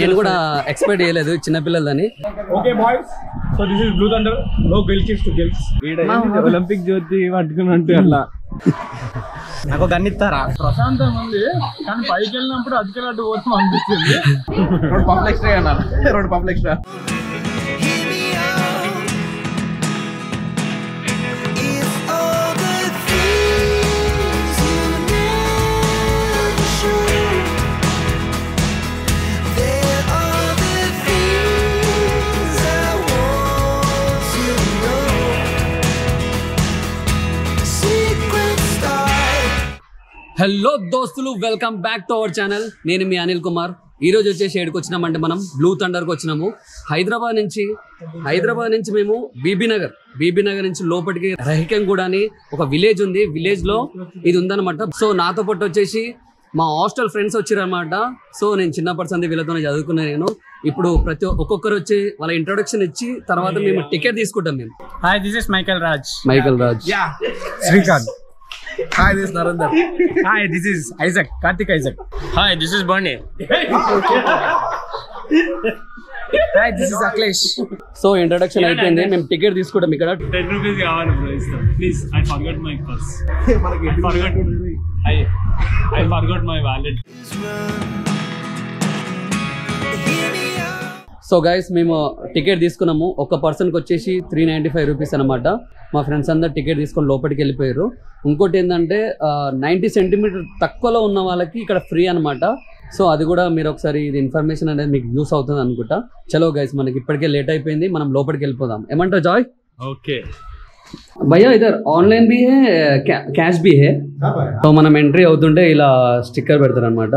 నేను కూడా ఎక్స్పెక్ట్ చేయలేదు చిన్న పిల్లలని. Okay boys, so this is blue thunder, no girls to girls. Olympic జ్యోతి పట్టుకున్నట్టు అట్లా నాకు గన్ ఇస్తారా? ప్రశాంతం ఉంది కానీ పైకి వెళ్ళినప్పుడు అదికెళ్ళట్టు పోతాం అనిపించింది. 2 పంపులు ఎక్స్ట్రా అన్నారు, 2 పంపులు ఎక్స్ట్రా. హలో దోస్తులు, welcome back to our channel. నేను మీ అనిల్ కుమార్. ఈ రోజు వచ్చేసి ఏడుకు వచ్చినామంటే మనం బ్లూ థండర్కి వచ్చినాము. హైదరాబాద్ నుంచి మేము బీబీ నగర్ నుంచి లోపలికి రహికంగూడ అని ఒక విలేజ్ ఉంది. విలేజ్ లో ఇది ఉందన్నమాట. సో నాతో పాటు వచ్చేసి మా హాస్టల్ ఫ్రెండ్స్ వచ్చారనమాట. సో నేను చిన్నప్పటి సంది వీళ్ళతోనే చదువుకున్నాను. నేను ఇప్పుడు ఒక్కొక్కరు వచ్చి వాళ్ళ ఇంట్రొడక్షన్ ఇచ్చి తర్వాత మేము టికెట్ తీసుకుంటాం. మేము hi, this is Michael Raj. Srikanth. Hi, this is Narendra. Hi, this is Isaac. Karthik Isaac. Hi, this is Bernie. Hi, this is Akhilesh. So introduction అయిపోయింది. మేము టికెట్ తీసుకుంటాం. ఇక్కడ 10 rupees కావాలి bro, ఇస్తాం. Please, I forgot my purse. I forgot my wallet. So guys, మేము ticket తీసుకున్నాము. ఒక పర్సన్కి వచ్చేసి 395 రూపీస్ అనమాట. మా ఫ్రెండ్స్ అందరు టికెట్ తీసుకొని లోపలికి వెళ్ళిపోయారు. ఇంకోటి ఏంటంటే 90 సెంటీమీటర్ తక్కువలో ఉన్న వాళ్ళకి ఇక్కడ ఫ్రీ అనమాట. సో అది కూడా మీరు ఒకసారి ఇది ఇన్ఫర్మేషన్ అనేది మీకు యూస్ అవుతుంది అనుకుంటా. చలో గైస్, మనకి ఇప్పటికే లేట్ అయిపోయింది, మనం లోపలికి వెళ్ళిపోదాం. ఏమంటావు జాయ్? ఓకే భయ్యా, ఇదర్ ఆన్లైన్ भी है, క్యాష్ भी है. సో మనం ఎంట్రీ అవుతుంటే ఇలా స్టిక్కర్ పెడతారు అనమాట.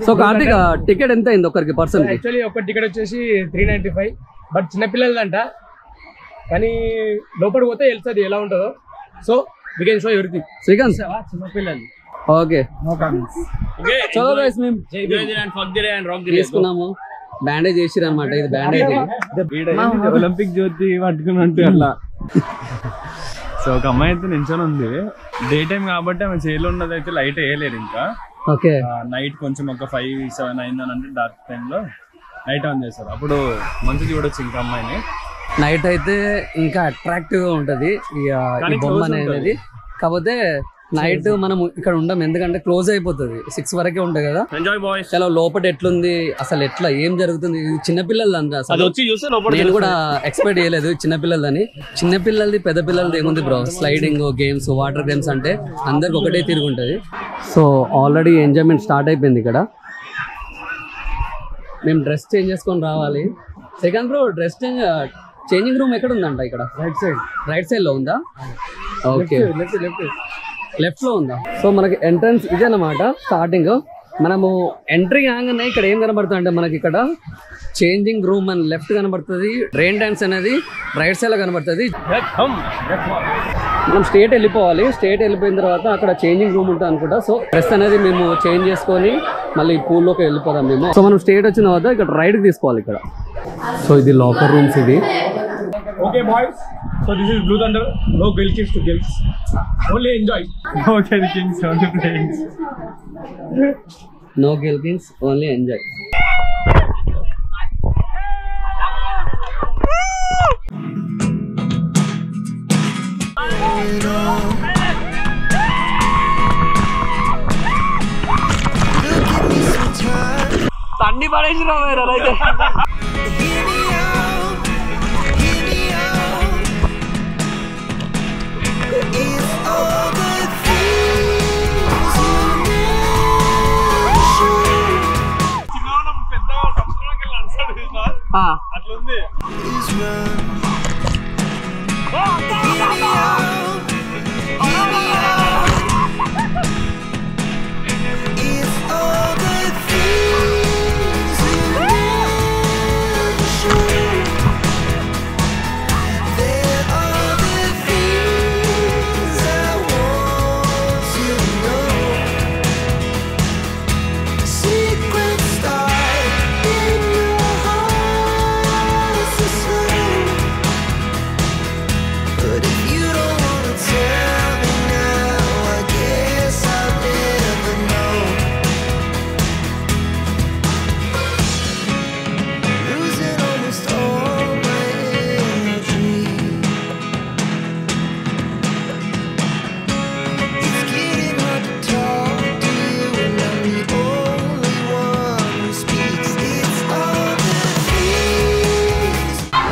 సో కార్తిక్, టికెట్ ఎంత అయింది ఒకరికి పర్సన్? యాక్చువల్లీ ఒక టికెట్ వచ్చేసి 395, బట్ చిన్నపిల్లలదంట. కానీ లోపలికి పోతే వెళ్తుంది ఎలా ఉంటుందో. So we can show everything. Srikanth, చిన్నపిల్లలు. ఓకే చలో గైస్, మేము తీసుకున్నాము. బ్యాండేజ్ చేసిరు అనమాట. ఇది బ్యాండేజ్. ఒలింపిక్ జ్యోతి పట్టుకున్నట్టు అట్లా. సో ఒక అమ్మాయి అయితే నించొని ఉంది. డే టైం కాబట్టి ఆమె చేలో ఉన్నది అయితే లైట్ వేయలేరు. ఇంకా ఓకే, నైట్ కొంచెం ఒక 5-7 అయిందని అంటే డార్క్ టైంలో లైట్ ఆన్ చేస్తారు. అప్పుడు మంచి చూడొచ్చు ఇంకా అమ్మాయిని. నైట్ అయితే ఇంకా అట్రాక్టివ్ గా ఉంటది ఈ బొమ్మ అనేది. కాకపోతే నైట్ మనం ఇక్కడ ఉండం, ఎందుకంటే క్లోజ్ అయిపోతుంది. 6 వరకే ఉంటుంది కదా. Enjoy boys. చాలా లోపల ఎట్లుంది అసలు, ఎట్లా ఏం జరుగుతుంది, చిన్నపిల్లలు అంతా. నేను కూడా ఎక్స్పెక్ట్ చేయలేదు చిన్నపిల్లలని. చిన్నపిల్లలది పెద్ద పిల్లలది ఏముంది bro, sliding games, water games అంటే అందరికి ఒకటే తిరుగుంటది. సో ఆల్రెడీ ఎంజాయ్మెంట్ స్టార్ట్ అయిపోయింది ఇక్కడ. మేము డ్రెస్ చేంజ్ చేసుకొని రావాలి. Second bro, dress changing room ఎక్కడ ఉందంట? ఇక్కడ రైట్ సైడ్ లో ఉందా? ఓకే, లెఫ్ట్ లో ఉందా? సో మనకి ఎంట్రన్స్ ఇదే అన్నమాట. స్టార్టింగ్ మనము ఎంట్రీ కాగానే ఇక్కడ ఏం కనబడుతుంది అంటే మనకి ఇక్కడ చేంజింగ్ రూమ్ అని లెఫ్ట్ కనబడుతుంది. రెయిన్ డాన్స్ అనేది రైట్ సైడ్ లో కనబడుతుంది. మనం స్ట్రేట్ వెళ్ళిపోవాలి. స్ట్రేట్ వెళ్ళిపోయిన తర్వాత అక్కడ చేంజింగ్ రూమ్ ఉంటుంది అనుకుంటా. సో డ్రెస్ అనేది మేము చేంజ్ చేసుకొని మళ్ళీ పూల్లోకి వెళ్ళిపోదాం మేము. సో మనం స్ట్రేట్ వచ్చిన తర్వాత ఇక్కడ రైట్ తీసుకోవాలి ఇక్కడ. సో ఇది లాకర్ రూమ్స్ ఇది. Okay boys, so this is blue thunder, no girls to girls, only enjoy. Okay kings, only playings, no గిల్కిన్స్, ఓన్లీ ఎంజాయ్. తన్ని పడేసిన అయితే అట్లుంది.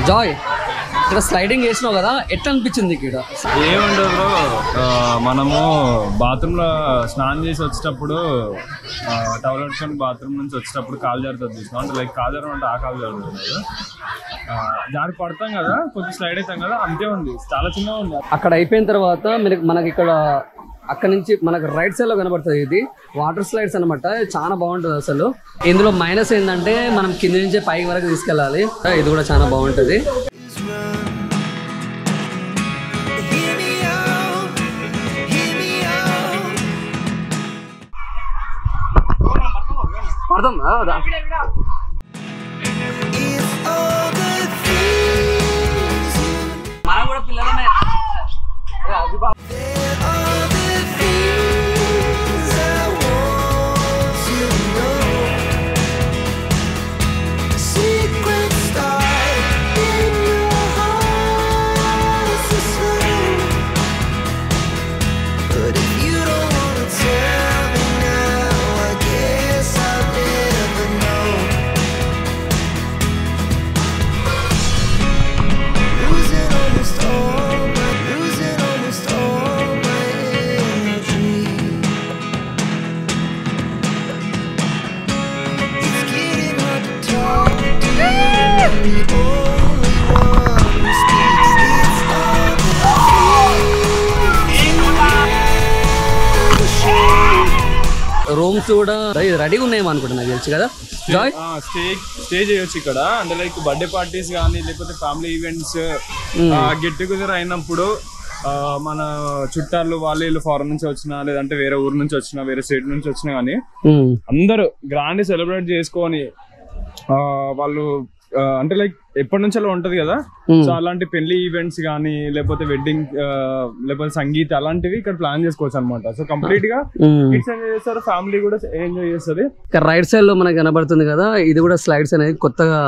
జాయ్ ఇక్కడ స్లైడింగ్ చేసినావు కదా, ఎట్లా అనిపించింది ఇక్కడ? ఏముండదు బ్రో, మనము బాత్రూంలో స్నానం చేసి వచ్చేటప్పుడు టవల్ పెట్టుకొని బాత్రూమ్ నుంచి వచ్చేటప్పుడు కాలు జారుతుంది చూసినాం. అంటే లైక్ కాలు జారం అంటే ఆ కాలు జారుతుంది కదా, జారి పడతాం కదా, కొంచెం స్లైడ్ అవుతాం కదా, అంతే ఉంది. చాలా చిన్నగా ఉంది. అక్కడ అయిపోయిన తర్వాత మనకి ఇక్కడ అక్కడ నుంచి మనకు రైట్ సైడ్ లో కనబడుతుంది. ఇది వాటర్ స్లైడ్స్ అనమాట, చాలా బాగుంటుంది అసలు. ఇందులో మైనస్ ఏంటంటే మనం కింద నుంచే పైకి వరకు తీసుకెళ్ళాలి. ఇది కూడా చాలా బాగుంటుంది. అర్థం మనం కూడా పిల్లలమే. రూమ్స్ కూడా రెడీ ఉన్నాయేమో అనుకుంటున్నా, నాకు తెలుసు కదా. జాయ్ స్టే చేయొచ్చు ఇక్కడ. అంటే లైక్ బర్త్డే పార్టీస్ కానీ లేకపోతే ఫ్యామిలీ ఈవెంట్స్ గెట్ టుగెదర్ అయినప్పుడు మన చుట్టాలు వాళ్ళు ఫారెన్ నుంచి వచ్చినా లేదంటే వేరే ఊరు నుంచి వచ్చినా వేరే స్టేట్ నుంచి వచ్చినా కానీ అందరూ గ్రాండ్ సెలబ్రేట్ చేసుకొని వాళ్ళు అంటే లైక్ ఎప్పటి నుంచి అలా ఉంటది కదా. సో అలాంటి పెళ్లి ఈవెంట్స్ కానీ లేకపోతే వెడ్డింగ్ లేకపోతే సంగీత్ అలాంటివి ఇక్కడ ప్లాన్ చేసుకోవచ్చు అనమాట. సో కంప్లీట్ గా కిడ్స్ ఎంజాయ్ చేస్తారు, ఫ్యామిలీ కూడా ఎంజాయ్ చేస్తుంది. ఇక్కడ రైట్ సైడ్ లో మనకు కనబడుతుంది కదా, ఇది కూడా స్లైడ్స్ అనేది కొత్తగా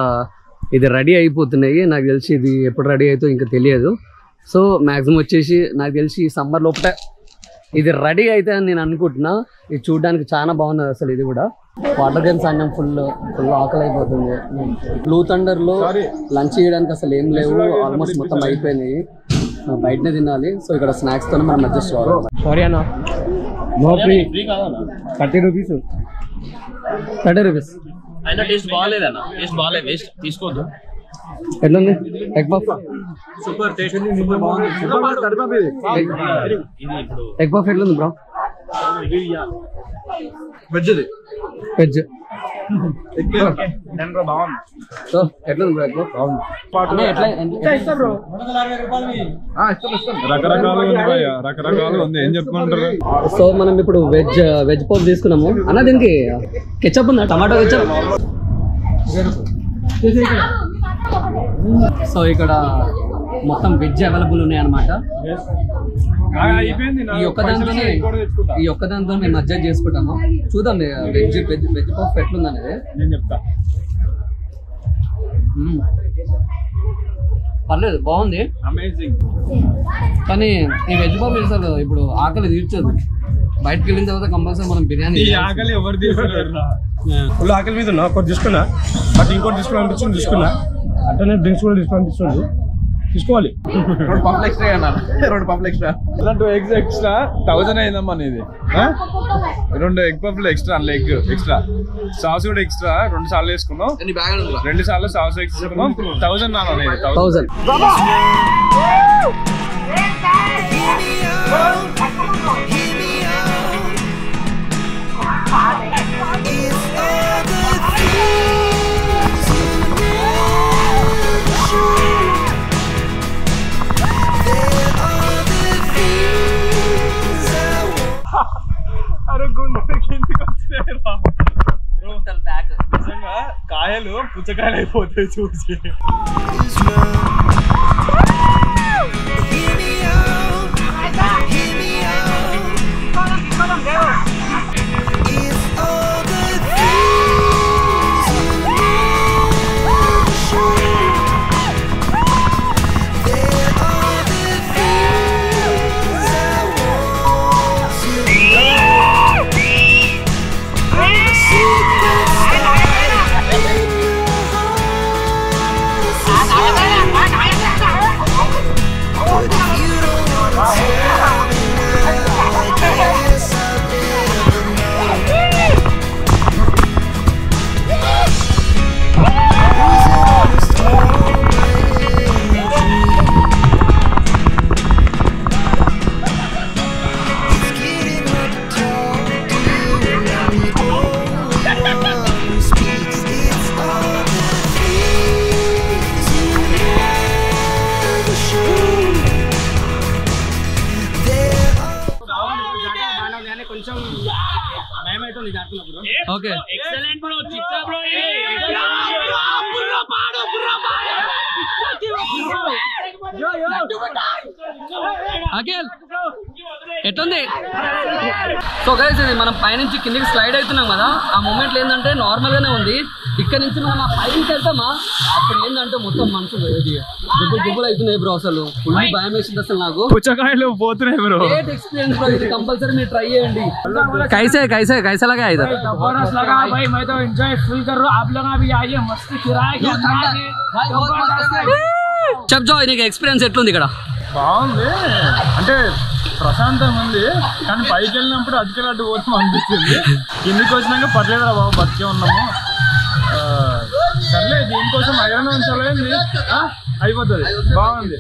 ఇది రెడీ అయిపోతున్నాయి. నాకు తెలిసి ఇది ఎప్పుడు రెడీ అవుతుందో ఇంకా తెలియదు. సో మాక్సిమం వచ్చేసి నాకు తెలిసి సమ్మర్ లోపల ఇది రెడీ అయితే అని నేను అనుకుంటున్నా. ఇది చూడడానికి చాలా బాగున్నది అసలు. ఇది కూడా వాటర్ గేమ్స్ అన్నం ఫుల్ ఆకలి అయిపోతుంది. బ్లూ థండర్ లో లంచ్ చేయడానికి అసలు ఏం లేవు, ఆల్మోస్ట్ మొత్తం అయిపోయినాయి, బయటనే తినాలి. సో ఇక్కడ స్నాక్స్ తో మనం అడ్జస్ట్ కావాలి. సారీ అన్న, నో ఫ్రీ, 30 రూపీస్. 30 రూపీస్ అయినా టేస్ట్ బాగాలేదన్న, టేస్ట్ బాగాలేదు, వేస్ట్ తీసుకోవద్దు. ఎట్లుంది ఎగ్ పఫ్? సూపర్ టేస్ట్ ఉంది, సూపర్ బాగుంది. ఎగ్ పఫ్ ఎట్లుంది బ్రో? వెజ్ వెజ్ బాగుంది. సో ఎట్లుంది బ్రో? ఎగ్ పఫ్ బాగుంది. రకరకాలుగా ఉంది. ఏం చెప్పమంటారు? సో మనం ఇప్పుడు వెజ్ పఫ్ తీసుకున్నాము అన్న. దీనికి కెచప్ ఉందా? Tomato ketchup. సో ఇక్కడ మొత్తం వెజ్ అవైలబుల్ ఉన్నాయి అన్నమాట. ఈ ఒక్క దాంతో మేము అడ్జస్ట్ చేసుకుంటాము. చూద్దాం వెజ్ పఫ్ ఎట్లుంది అనేది నేను చెప్తా. పర్లేదు, బాగుంది, అమేజింగ్. కానీ ఈ వెజ్ పఫ్ అసలు ఇప్పుడు ఆకలి తీర్చదు. బయటకు వెళ్ళిన తర్వాత కంపల్సరీ మనం బిర్యానీ. ఆకలి ఎవరు తీసుకున్నారు? ఫుల్ ఆకలి మీద ఉన్నా, ఒకటి తీసుకున్నా, బట్ ఇంకోటి తీసుకోవాలనిపించింది తీసుకున్నా. అంటే డ్రింక్స్ కూడా తీసుకోవాలనిపిస్తుంది, తీసుకోవాలి. 2 పఫ్లు ఎక్స్ట్రా అన్నారు, 2 పఫ్లు ఎక్స్ట్రా. 2 eggs ఎక్స్ట్రా 1000 అయిందమ్మా నీది. 2 ఎగ్ పఫ్లు ఎక్స్ట్రా, అందులో ఎగ్ ఎక్స్ట్రా, సాస్ కూడా ఎక్స్ట్రా 2 సార్లు వేసుకున్నాం. 2 సార్లు సాస్ వేసుకున్నాం. 1000 నాన్న అనేది 1000. నిజంగా కాయలు పుచ్చకాయలు అయిపోతాయి చూసి. ఓకే ఎక్సలెంట్ బ్రో చిచ్చా బ్రో అఖిల్ ఎట్లుంది? సో గైస్ ఇది మనం పైనుంచి కిందికి స్లైడ్ అవుతున్నాం కదా, ఆ మూమెంట్ ఏంటంటే నార్మల్ గానే ఉంది. ఇక్కడ నుంచి మనం ఆ పైకి వెళ్తామా అప్పుడు ఏంటంటే మొత్తం మనసు గుబ్బులు అవుతున్నాయి బ్రో. అసలు ఫుల్ భయం వేసింది అసలు నాకు. పుచ్చకాయలు పోతున్నాయి బ్రో. గ్రేట్ ఎక్స్పీరియన్స్ బ్రో, ఇది కంపల్సరీ మీరు ట్రై చేయండి. कैसे लगा इधर? जबरदस्त लगा भाई, मैं तो एंजॉय फुल कर रहा हूँ. आप लोग भी आइए, मस्त किराए చెప్ జాయ్ నీకు ఎక్స్పీరియన్స్ ఎట్లుంది ఇక్కడ? బాగుంది, అంటే ప్రశాంతంగా ఉంది, కానీ పైకి వెళ్ళినప్పుడు అటుకెళ్ళి పోతాం అనిపించింది. కిందికి వచ్చినాక పర్లేదురా బాబు బతికే ఉన్నాము. సర్లే దీనికోసం ఐరన్ ఉంచాలి, అయిపోతుంది. బాగుంది.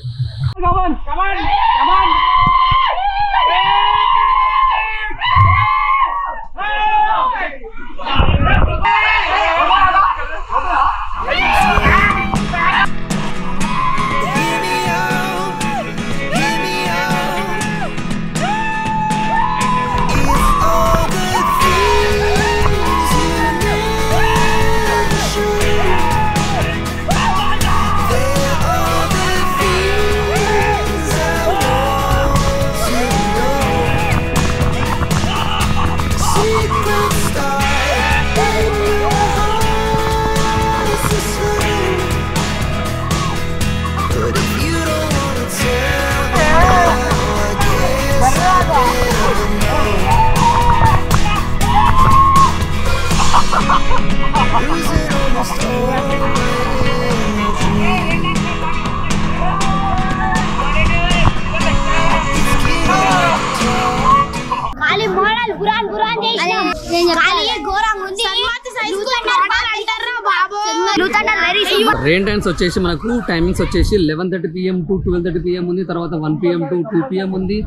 రెయిన్ డాన్స్ వచ్చేసి మనకు టైమింగ్స్ వచ్చేసి 11:30 PM టు 12:30 PM ఉంది, తర్వాత 1 PM టు 2 PM ఉంది,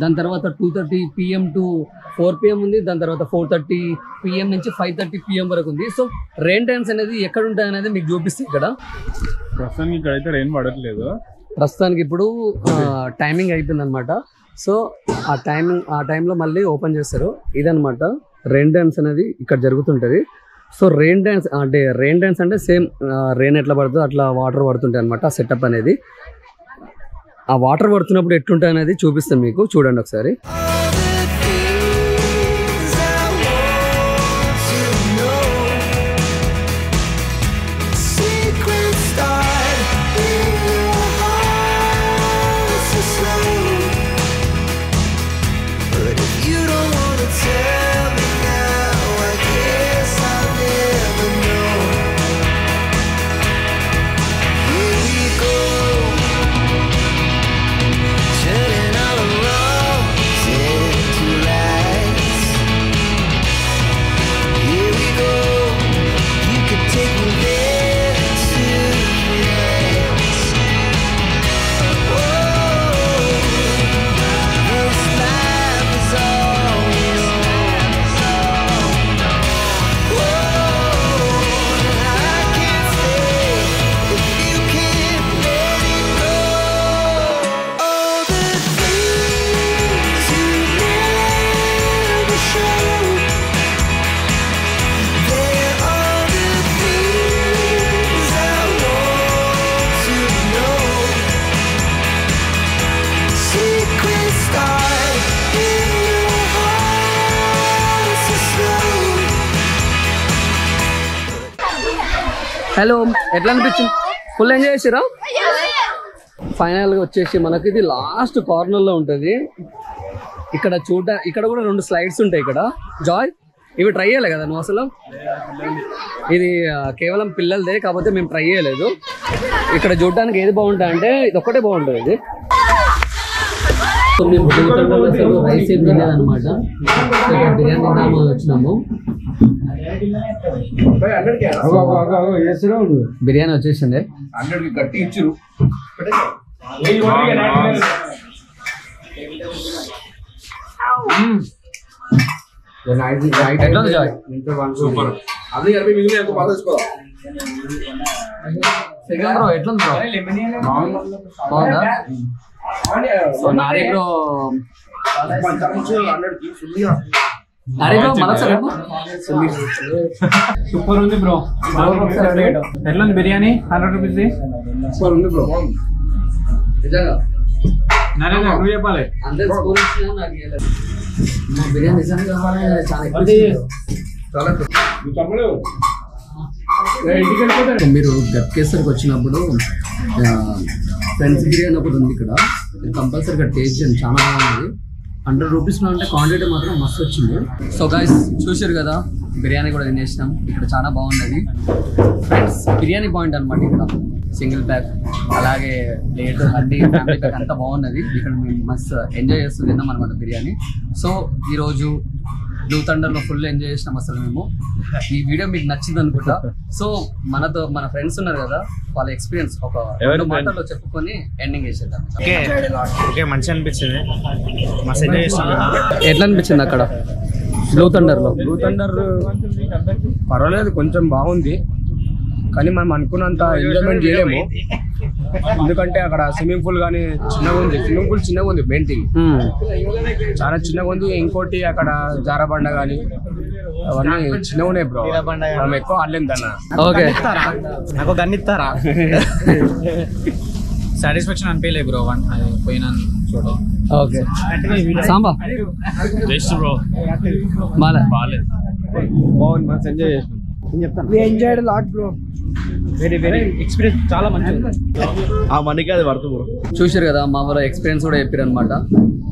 దాని తర్వాత 2:30 PM టు 4 PM ఉంది, దాని తర్వాత 4:30 PM నుంచి 5:30 PM వరకు ఉంది. సో రెయిన్ డాన్స్ అనేది ఎక్కడ ఉంటాయి అనేది మీకు చూపిస్తే ఇక్కడ ప్రస్తుతానికి ఇక్కడైతే రెయిన్ పడట్లేదు. ప్రస్తుతానికి ఇప్పుడు టైమింగ్ అయిపోయింది అనమాట. సో ఆ టైంలో మళ్ళీ ఓపెన్ చేస్తారు. ఇదనమాట రెయిన్ డాన్స్ అనేది ఇక్కడ జరుగుతుంటుంది. సో రెయిన్ డాన్స్ అంటే సేమ్ రెయిన్ ఎట్లా పడుతుందో అట్లా వాటర్ పడుతుంటాయి అనమాట. ఆ సెటప్ అనేది ఆ వాటర్ పడుతున్నప్పుడు ఎట్లుంటాయి అనేది చూపిస్తాం మీకు, చూడండి ఒకసారి. హలో, ఎట్లా అనిపించింది? ఫుల్ ఎంజాయ్ చేసిరా? ఫైనల్గా వచ్చేసి మనకి ఇది లాస్ట్ కార్నర్లో ఉంటుంది. ఇక్కడ కూడా 2 స్లైడ్స్ ఉంటాయి. ఇక్కడ జాయ్ ఇవి ట్రై చేయలే కదా నువ్వు అసలు? ఇది కేవలం పిల్లలదే, కాకపోతే మేము ట్రై చేయలేదు. ఇక్కడ చూడడానికి ఏది బాగుంటుంది అంటే ఇది ఒక్కటే బాగుంటుంది. ఇది మేము రైస్ ఏం తినేదన్నమాట. బిర్యానీ తిందాము వచ్చినాము. బిర్యానీ వచ్చేసింది. గట్టి ఇచ్చారు. సూపర్. సో నాది బ్రో అరే బ్రో మరొకసారి సూపర్ ఉంది బ్రో. ఎట్లా ఉంది బిర్యానీ? 100 రూపీస్ సూపర్ ఉంది బ్రో నిజంగా. నువ్వు చెప్పాలి. అందరు స్కూల్ ఇచ్చినా నాకు ఇవ్వలేదు. మా బిర్యానీ నిజంగా చాలా ఎక్కువ చాలా మీరు గట్కేసరికి వచ్చినప్పుడు ఫ్రెండ్స్ బిర్యానీ ఒకటి ఉంది ఇక్కడ, కంపల్సరీగా టేస్ట్ చేయండి, చాలా బాగుంది. 100 రూపీస్లో అంటే క్వాంటిటీ మాత్రం మస్తు వచ్చింది. సో గైస్ చూసారు కదా, బిర్యానీ కూడా తినేసినాం. ఇక్కడ చాలా బాగున్నది ఫ్రెండ్స్, బిర్యానీ పాయింట్ అనమాట ఇక్కడ. సింగిల్ ప్యాక్ అలాగే ప్లేట్ అన్ని ఫ్యామిలీ ప్యాక్ అంతా బాగున్నది. ఇక్కడ మేము మస్తు ఎంజాయ్ చేస్తూ తిన్నాం అనమాట బిర్యానీ. సో ఈరోజు బ్లూ థండర్లో ఫుల్ ఎంజాయ్ చేసినాం అసలు మేము. ఈ వీడియో మీకు నచ్చింది అనుకుంటా. సో మనతో మన ఫ్రెండ్స్ ఉన్నారు కదా, వాళ్ళ ఎక్స్పీరియన్స్ ఒక 2 మాటల్లో చెప్పుకొని ఎండింగ్ చేసేద్దాం. ఓకే మంచిగా అనిపించింది, మస్తు ఎంజాయ్ చేస్తాం. ఎట్లా అనిపించింది అక్కడ బ్లూ థండర్లో? బ్లూ థండర్ పర్వాలేదు, కొంచెం బాగుంది, కానీ మనం అనుకున్నంత ఎంజాయ్మెంట్ చేయలేము. ఎందుకంటే అక్కడ స్విమ్మింగ్ పూల్ కానీ చిన్నగా ఉంది. స్విమ్మింగ్ పూల్ చిన్నగా ఉంది, మెయిన్ థింగ్ చాలా చిన్నగా ఉంది. ఇంకోటి అక్కడ జారబండ కానీ అవన్నీ చిన్నగా ఉన్నాయి బ్రో, మనం ఎక్కువ ఆడలేము దాన్ని. ఓకే నాకు గన్ ఇస్తారా? సాటిస్ఫాక్షన్ అనిపించలేదు బ్రో పోయినా చూడడం. ఓకే సాంబా బెస్ట్ బ్రో, బాలేదు బాగుంది, మనం ఎంజాయ్ చేసినాం. We enjoyed a lot, bro. Very experience చాలా మంచిగా. ఆ మనీకి అది వర్త్ బ్రో. చూసారు కదా, మా వాళ్ళ ఎక్స్పీరియన్స్ కూడా చెప్పారు అనమాట.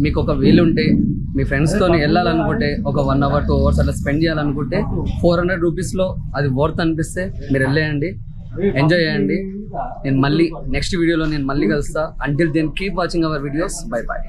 మీకు ఒక వీలు ఉంటే మీ ఫ్రెండ్స్తో వెళ్ళాలనుకుంటే ఒక 1 hour 2 hours అట్లా స్పెండ్ చేయాలనుకుంటే 400 రూపీస్లో అది వర్త్ అనిపిస్తే మీరు వెళ్ళేయండి, ఎంజాయ్ చేయండి. నేను మళ్ళీ నెక్స్ట్ వీడియోలో నేను మళ్ళీ కలుస్తా. Until then keep watching our videos. Bye bye.